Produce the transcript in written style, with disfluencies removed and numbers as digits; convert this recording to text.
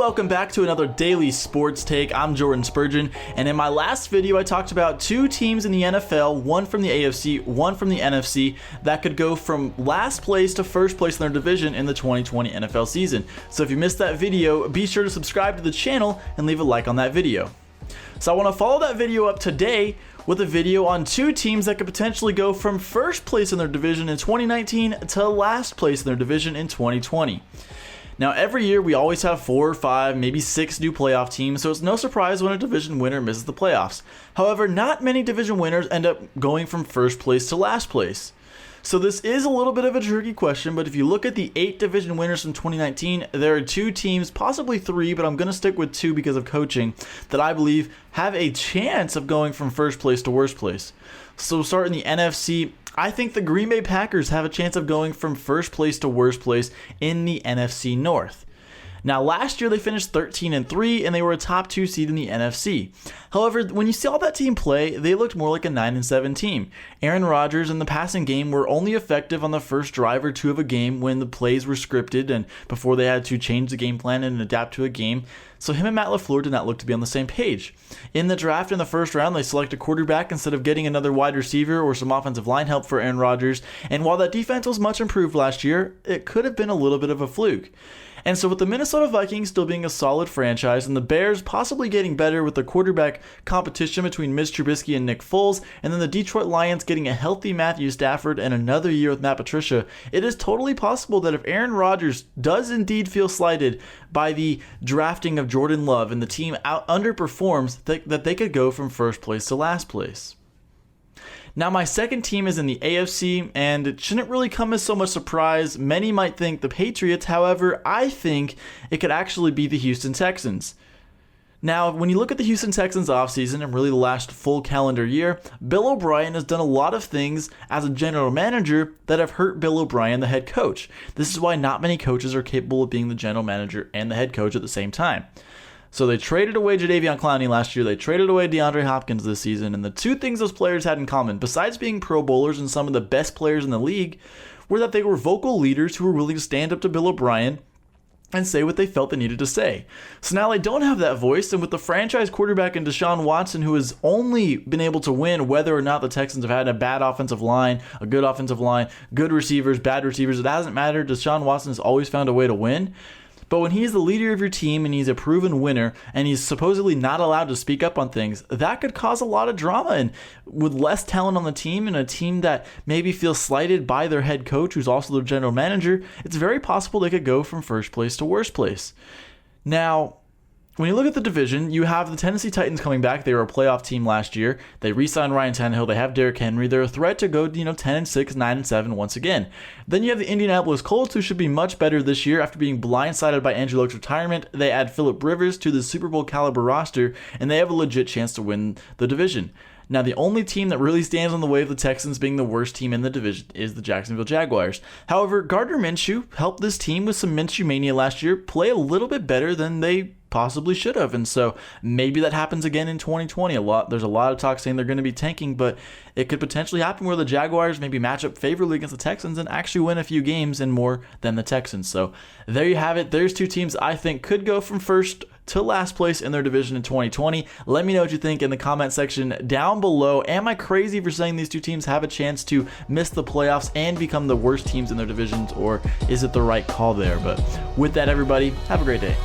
welcome back to another daily sports take. I'm Jordan Spurgeon, and in my last video I talked about two teams in the NFL, one from the AFC, one from the NFC, that could go from last place to first place in their division in the 2020 NFL season. So if you missed that video, be sure to subscribe to the channel and leave a like on that video. So I want to follow that video up today with a video on two teams that could potentially go from first place in their division in 2019 to last place in their division in 2020. Now, every year we always have 4 or 5, maybe 6 new playoff teams, so it's no surprise when a division winner misses the playoffs. However, not many division winners end up going from first place to last place. So this is a little bit of a tricky question, but if you look at the 8 division winners from 2019, there are 2 teams, possibly 3, but I'm going to stick with 2 because of coaching, that I believe have a chance of going from first place to worst place. So starting the NFC, I think the Green Bay Packers have a chance of going from first place to worst place in the NFC North. Now, last year they finished 13-3 and they were a top 2 seed in the NFC. However, when you saw that team play, they looked more like a 9-7 team. Aaron Rodgers and the passing game were only effective on the first drive or 2 of a game when the plays were scripted and before they had to change the game plan and adapt to a game. So him and Matt LaFleur did not look to be on the same page. In the draft in the first round, they selected a quarterback instead of getting another wide receiver or some offensive line help for Aaron Rodgers. And while that defense was much improved last year, it could have been a little bit of a fluke. And so with the Minnesota Vikings still being a solid franchise and the Bears possibly getting better with the quarterback competition between Mitch Trubisky and Nick Foles, and then the Detroit Lions getting a healthy Matthew Stafford and another year with Matt Patricia, it is totally possible that if Aaron Rodgers does indeed feel slighted by the drafting of Jordan Love and the team underperforms, that they could go from first place to last place. Now, my second team is in the AFC, and it shouldn't really come as so much surprise. Many might think the Patriots, however, I think it could actually be the Houston Texans. Now, when you look at the Houston Texans offseason and really the last full calendar year, Bill O'Brien has done a lot of things as a general manager that have hurt Bill O'Brien, the head coach. This is why not many coaches are capable of being the general manager and the head coach at the same time. So they traded away Jadeveon Clowney last year, they traded away DeAndre Hopkins this season, and the two things those players had in common, besides being Pro Bowlers and some of the best players in the league, were that they were vocal leaders who were willing to stand up to Bill O'Brien and say what they felt they needed to say. So now they don't have that voice, and with the franchise quarterback in Deshaun Watson, who has only been able to win whether or not the Texans have had a bad offensive line, a good offensive line, good receivers, bad receivers, it hasn't mattered. Deshaun Watson has always found a way to win. But when he's the leader of your team and he's a proven winner and he's supposedly not allowed to speak up on things, that could cause a lot of drama. And with less talent on the team and a team that maybe feels slighted by their head coach, who's also their general manager, it's very possible they could go from first place to worst place. Now, when you look at the division, you have the Tennessee Titans coming back. They were a playoff team last year. They re-signed Ryan Tannehill. They have Derrick Henry. They're a threat to go, 10-6, 9-7 once again. Then you have the Indianapolis Colts, who should be much better this year after being blindsided by Andrew Luck's retirement. They add Phillip Rivers to the Super Bowl caliber roster, and they have a legit chance to win the division. Now, the only team that really stands on the way of the Texans being the worst team in the division is the Jacksonville Jaguars. However, Gardner Minshew helped this team with some Minshew mania last year play a little bit better than they possibly should have, and so maybe that happens again in 2020. There's a lot of talk saying they're going to be tanking, but it could potentially happen where the Jaguars maybe match up favorably against the Texans and actually win a few games and more than the Texans. So there you have it. There's two teams I think could go from first to last place in their division in 2020. Let me know what you think in the comment section down below. Am I crazy for saying these two teams have a chance to miss the playoffs and become the worst teams in their divisions, or is it the right call there? But with that, everybody, have a great day.